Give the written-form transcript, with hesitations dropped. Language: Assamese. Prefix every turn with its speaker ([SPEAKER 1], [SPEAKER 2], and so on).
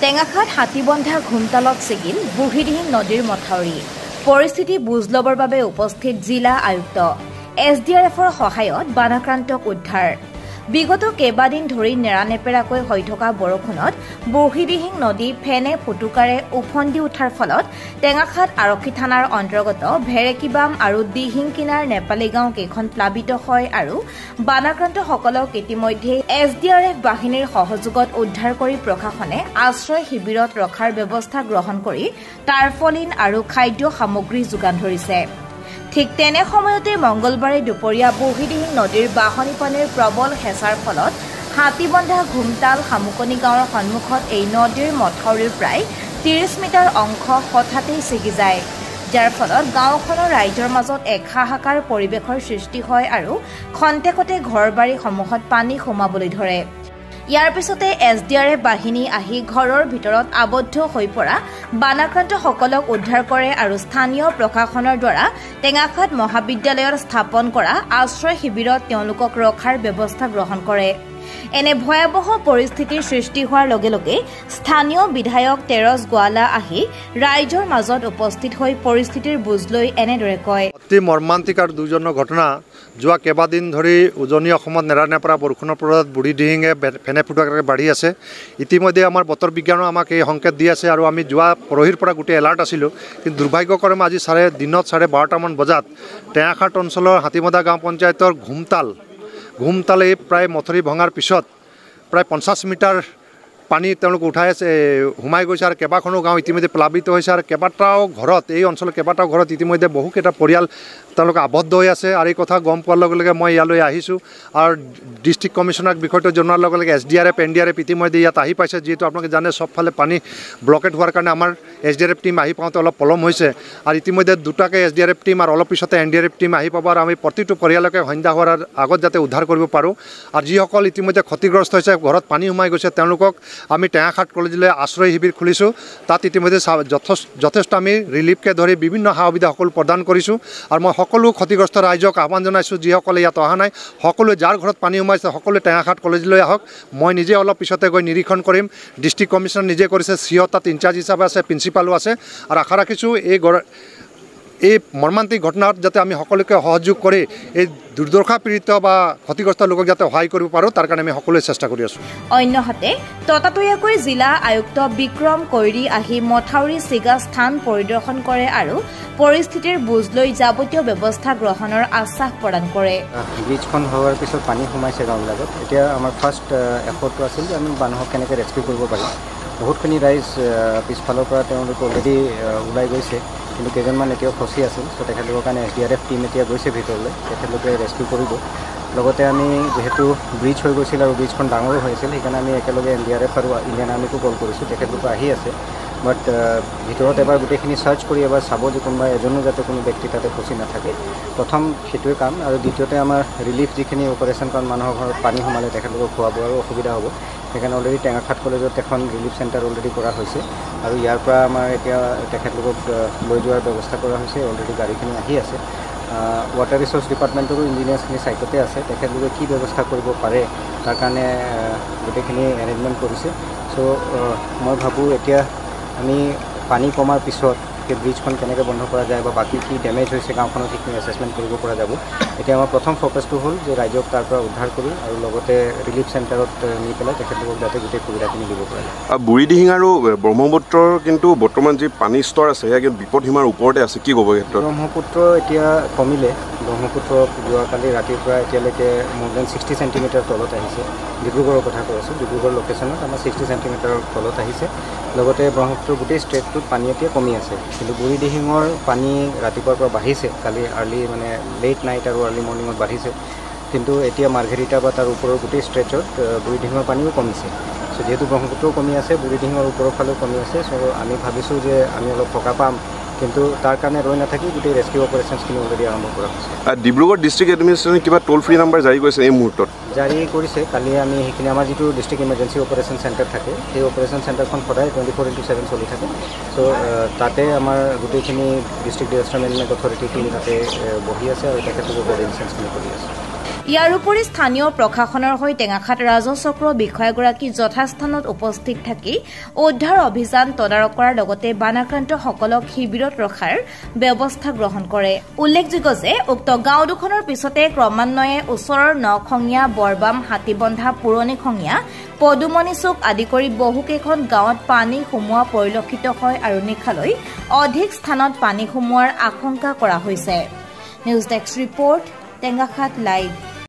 [SPEAKER 1] টেঙাখাত হাতীবন্ধা ঘুমতালত ছিগিল বুঢ়ীদিহিং নদীৰ মথাউৰি পৰিস্থিতি বুজ লবৰ বাবে উপস্থিত জিলা আয়ুক্ত SDRFৰ সহায়ত বানাক্ৰান্তক উদ্ধাৰ বিগত কেইবাদিন ধৰি নেৰানেপেৰাকৈ হৈ থকা বৰষুণত বুঢ়ীদিহিং নদী ফেনে ফুটুকাৰে উফন্দি উঠাৰ ফলত টেঙাখাত আৰক্ষী থানাৰ অন্তৰ্গত ভেৰেকিবাম আৰু দিহিং কিনাৰ নেপালী গাঁও কেইখন প্লাবিত হয় আৰু বানাক্ৰান্তসকলক ইতিমধ্যে SDRF বাহিনীৰ সহযোগত উদ্ধাৰ কৰি প্ৰশাসনে আশ্ৰয় শিবিৰত ৰখাৰ ব্যৱস্থা গ্ৰহণ কৰি টাৰ্পলিন আৰু খাদ্য সামগ্ৰী যোগান ধৰিছে ঠিক তেনে সময়তে মঙ্গলবাৰে দুপৰীয়া বুঢ়ীদিহিং নদীৰ বাহনী পানীৰ প্ৰবল হেঁচাৰ ফলত হাতীবন্ধা ঘুমতাল শামুকনি গাঁৱৰ সন্মুখত এই নদীৰ মথাউৰিৰ প্ৰায় 30 মিটাৰ অংশ হঠাতেই ছিগি যায় যাৰ ফলত গাঁওখনৰ ৰাইজৰ মাজত এক হাহাকাৰ পৰিৱেশৰ সৃষ্টি হয় আৰু খন্তেকতে ঘৰবাৰীসমূহত পানী সোমাবলৈ ধৰে ইয়াৰ পিছতে SDRF বাহিনী আহি ঘৰৰ ভিতৰত আবদ্ধ হৈ পৰা বানাক্ৰান্তসকলক উদ্ধাৰ কৰে আৰু স্থানীয় প্ৰশাসনৰ দ্বাৰা টেঙাখাত মহাবিদ্যালয়ত স্থাপন কৰা আশ্ৰয় শিবিৰত তেওঁলোকক ৰখাৰ ব্যৱস্থা গ্ৰহণ কৰে এনে ভয়াবহ পৰিস্থিতিৰ সৃষ্টি হোৱাৰ লগে লগে স্থানীয় বিধায়ক তেৰছ গোৱালা আহি ৰাইজৰ মাজত উপস্থিত হৈ পৰিস্থিতিৰ বুজ লৈ এনেদৰে কয়
[SPEAKER 2] অতি মৰ্মান্তিক আৰু দুৰ্জনক ঘটনা যোৱা কেইবাদিন ধৰি উজনি অসমত নেৰানেপেৰা বৰষুণৰ ফলত বুঢ়ীদিহিঙে ফেনে ফুটুকাৰে বাঢ়ি আছে ইতিমধ্যে আমাৰ বতৰ বিজ্ঞানো আমাক এই সংকেত দি আছে আৰু আমি যোৱা পৰহিৰ পৰা গোটেই এলাৰ্ট আছিলোঁ কিন্তু দুৰ্ভাগ্যক্ৰমে আজি দিনত 12:30 বজাত টেঙাখাত অঞ্চলৰ হাতীমদা গাঁও পঞ্চায়তৰ ঘুমতালে প্ৰায় মথৰি ভঙাৰ পিছত প্ৰায় 50 মিটাৰ পানী তেওঁলোক উঠাই আছে সোমাই গৈছে আৰু কেইবাখনো গাঁও ইতিমধ্যে প্লাবিত হৈছে আৰু কেইবাটাও ঘৰত এই অঞ্চলৰ কেইবাটাও ঘৰত ইতিমধ্যে বহুকেইটা পৰিয়াল তেওঁলোক আবদ্ধ হৈ আছে আৰু এই কথা গম পোৱাৰ লগে লগে মই ইয়ালৈ আহিছোঁ আৰু ডিষ্ট্ৰিক্ট কমিশ্যনাৰক বিষয়টো জনোৱাৰ লগে লগে SDRF NDRF ইতিমধ্যে ইয়াত আহি পাইছে যিহেতু আপোনালোকে জানে চবফালে পানী ব্লকেট হোৱাৰ কাৰণে আমাৰ SDRF টিম আহি পাওঁতে অলপ পলম হৈছে আৰু ইতিমধ্যে দুটাকে SDRF টিম আৰু অলপ পিছতে NDRF টিম আহি পাব আৰু আমি প্ৰতিটো পৰিয়ালকে সন্ধ্যা হোৱাৰ আগত যাতে উদ্ধাৰ কৰিব পাৰোঁ আৰু যিসকল ইতিমধ্যে ক্ষতিগ্ৰস্ত হৈছে ঘৰত পানী সোমাই গৈছে তেওঁলোকক আমি টেঙাখাত কলেজলৈ আশ্ৰয় শিবিৰ খুলিছোঁ তাত ইতিমধ্যে যথেষ্ট আমি ৰিলিফকে ধৰি বিভিন্ন সা সুবিধা সকলো প্ৰদান কৰিছোঁ আৰু মই সকলো ক্ষতিগ্ৰস্ত ৰাইজক আহ্বান জনাইছোঁ যিসকলে ইয়াত অহা নাই সকলোৱে যাৰ ঘৰত পানী সোমাইছে সকলোৱে টেঙাখাত কলেজলৈ আহক মই নিজে অলপ পিছতে গৈ নিৰীক্ষণ কৰিম ডিষ্ট্ৰিক্ট কমিশ্যনাৰ নিজে কৰিছে CO তাত ইনচাৰ্জ হিচাপে আছে প্ৰিন্সিপালো আছে আৰু আশা ৰাখিছোঁ এই মৰ্মান্তিক ঘটনাত যাতে আমি সকলোকে সহযোগ কৰি এই দুৰ্দশা পীড়িত বা ক্ষতিগ্ৰস্ত লোকক যাতে সহায় কৰিব পাৰোঁ তাৰ কাৰণে আমি সকলোৱে চেষ্টা কৰি আছোঁ
[SPEAKER 1] অন্যহাতে ততাতৈয়াকৈ জিলা আয়ুক্ত বিক্ৰম কৈৰী আহি মথাউৰি ছিগা স্থান পৰিদৰ্শন কৰে আৰু পৰিস্থিতিৰ বুজ লৈ যাৱতীয় ব্যৱস্থা গ্ৰহণৰ আশ্বাস প্ৰদান কৰে
[SPEAKER 3] ব্ৰিজখন হোৱাৰ পিছত পানী সোমাইছে গাঁওবিলাকত এতিয়া আমাৰ ফাৰ্ষ্ট এফৰ্টটো আছিল যে আমি মানুহক কেনেকৈ ৰেস্কিউ কৰিব পাৰিম বহুতখিনি ৰাইজ পিছফালৰ পৰা তেওঁলোক অলৰেডি ওলাই গৈছে কিন্তু কেইজনমান এতিয়াও ফচি আছিল চ' তেখেতলোকৰ কাৰণে SDRF টিম এতিয়া গৈছে ভিতৰলৈ তেখেতলোকে ৰেস্কিউ কৰিব লগতে আমি যিহেতু ব্ৰিজ হৈ গৈছিল আৰু ব্ৰিজখন ডাঙৰো হৈ আছিল সেইকাৰণে আমি একেলগে NDRF আৰু ইণ্ডিয়ান আৰ্মিকো কল কৰিছোঁ তেখেতলোক আহি আছে বাট ভিতৰত এবাৰ গোটেইখিনি চাৰ্চ কৰি এবাৰ চাব যে কোনোবা এজনো যাতে কোনো ব্যক্তি তাতে ফচি নাথাকে প্ৰথম সেইটোৱে কাম আৰু দ্বিতীয়তে আমাৰ ৰিলিফ যিখিনি অপাৰেশ্যন কাৰণ মানুহৰ ঘৰত পানী সোমালে তেখেতলোকৰ খোৱা বোৱাৰো অসুবিধা হ'ব সেইকাৰণে অলৰেডি টেঙাখাত কলেজত এখন ৰিলিফ চেণ্টাৰ অলৰেডি কৰা হৈছে আৰু ইয়াৰ পৰা আমাৰ এতিয়া তেখেতলোকক লৈ যোৱাৰ ব্যৱস্থা কৰা হৈছে অলৰেডি গাড়ীখিনি আহি আছে ৱাটাৰ ৰিচোৰ্চ ডিপাৰ্টমেণ্টৰো ইঞ্জিনিয়াৰ্ছখিনি ছাইটতে আছে তেখেতলোকে কি ব্যৱস্থা কৰিব পাৰে তাৰ কাৰণে গোটেইখিনি এৰেঞ্জমেণ্ট কৰিছে চ' মই ভাবোঁ এতিয়া আমি পানী কমাৰ পিছত সেই ব্ৰিজখন কেনেকৈ বন্ধ কৰা যায় বা বাকী কি ডেমেজ হৈছে গাঁওখনত সেইখিনি এছেছমেণ্ট কৰিব পৰা যাব এতিয়া আমাৰ প্ৰথম ফ'কাছটো হ'ল যে ৰাইজক তাৰ পৰা উদ্ধাৰ কৰি আৰু লগতে ৰিলিফ চেণ্টাৰত নি পেলাই তেখেতলোকক যাতে গোটেই সুবিধাখিনি দিব পৰা যায়
[SPEAKER 4] বুঢ়ীদিহিং আৰু ব্ৰহ্মপুত্ৰৰ কিন্তু বৰ্তমান যি পানীৰ স্তৰ আছে সেয়া কিন্তু বিপদসীমাৰ ওপৰতে আছে কি ক'ব ক্ষেত্ৰত
[SPEAKER 3] ব্ৰহ্মপুত্ৰ এতিয়া কমিলে ব্ৰহ্মপুত্ৰ যোৱাকালি ৰাতিৰ পৰা এতিয়ালৈকে মোৰ দেন 60 চেণ্টিমিটাৰ তলত আহিছে ডিব্ৰুগড়ৰ কথা কৈ আছোঁ ডিব্ৰুগড় লোকেশ্যনত আমাৰ 60 চেণ্টিমিটাৰ তলত আহিছে লগতে ব্ৰহ্মপুত্ৰৰ গোটেই ষ্ট্ৰেটটোত পানী এতিয়া কমি আছে কিন্তু বুঢ়ীদিহিঙৰ পানী ৰাতিপুৱাৰ পৰা বাঢ়িছে কালি আৰ্লি মানে লেট নাইট আৰু আৰ্লি মৰ্ণিঙত বাঢ়িছে কিন্তু এতিয়া মাৰ্ঘেৰিটা বা তাৰ ওপৰৰ গোটেই ষ্ট্ৰেচত বুঢ়ীদিহিঙৰ পানীও কমিছে চ' যিহেতু ব্ৰহ্মপুত্ৰও কমি আছে বুঢ়ীদিহিঙৰ ওপৰৰ ফালেও কমি আছে চ' আমি ভাবিছোঁ যে আমি অলপ সকাহ পাম কিন্তু তাৰ কাৰণে ৰৈ নাথাকি গোটেই ৰেস্কিউ অপাৰেশ্যনছখিনি অলৰেডি আৰম্ভ কৰা হৈছে
[SPEAKER 4] ডিব্ৰুগড় ডিষ্ট্ৰিক্ট এডমিনিষ্ট্ৰেশ্যনে কিবা টোল ফ্ৰী নাম্বাৰ জাৰি কৰিছে এই মুহূৰ্তত
[SPEAKER 3] জাৰি কৰিছে কালি আমি সেইখিনি আমাৰ যিটো ডিষ্ট্ৰিক্ট ইমাৰ্জেঞ্চি অপাৰেশ্যন চেণ্টাৰ থাকে সেই অপাৰেশ্যন চেণ্টাৰখন সদায় 24/7 চলি থাকে চ' তাতে আমাৰ গোটেইখিনি ডিষ্ট্ৰিক্ট ডিজাষ্টাৰ মেনেজমেণ্ট অথৰিটিখিনি তাতে বহি আছে আৰু তেখেতলোকৰ কোঅৰ্ডিনেশ্যনছখিনি কৰি আছে
[SPEAKER 1] ইয়াৰ উপৰি স্থানীয় প্ৰশাসনৰ হৈ টেঙাখাত ৰাজচক্ৰ বিষয়াগৰাকী যথাস্থানত উপস্থিত থাকি উদ্ধাৰ অভিযান তদাৰক কৰাৰ লগতে বানাক্ৰান্তসকলক শিবিৰত ৰখাৰ ব্যৱস্থা গ্ৰহণ কৰে। উল্লেখযোগ্য যে উক্ত গাঁও দুখনৰ পিছতে ক্ৰমান্বয়ে ওচৰৰ নখঙীয়া, বৰবাম, হাতীবন্ধা, পুৰণিখঙীয়া, পদুমণি চুক আদি কৰি বহুকেইখন গাঁৱত পানী সোমোৱা পৰিলক্ষিত হয় আৰু নিশালৈ অধিক স্থানত পানী সোমোৱাৰ আশংকা কৰা হৈছে। News desk report, Tengakhat live.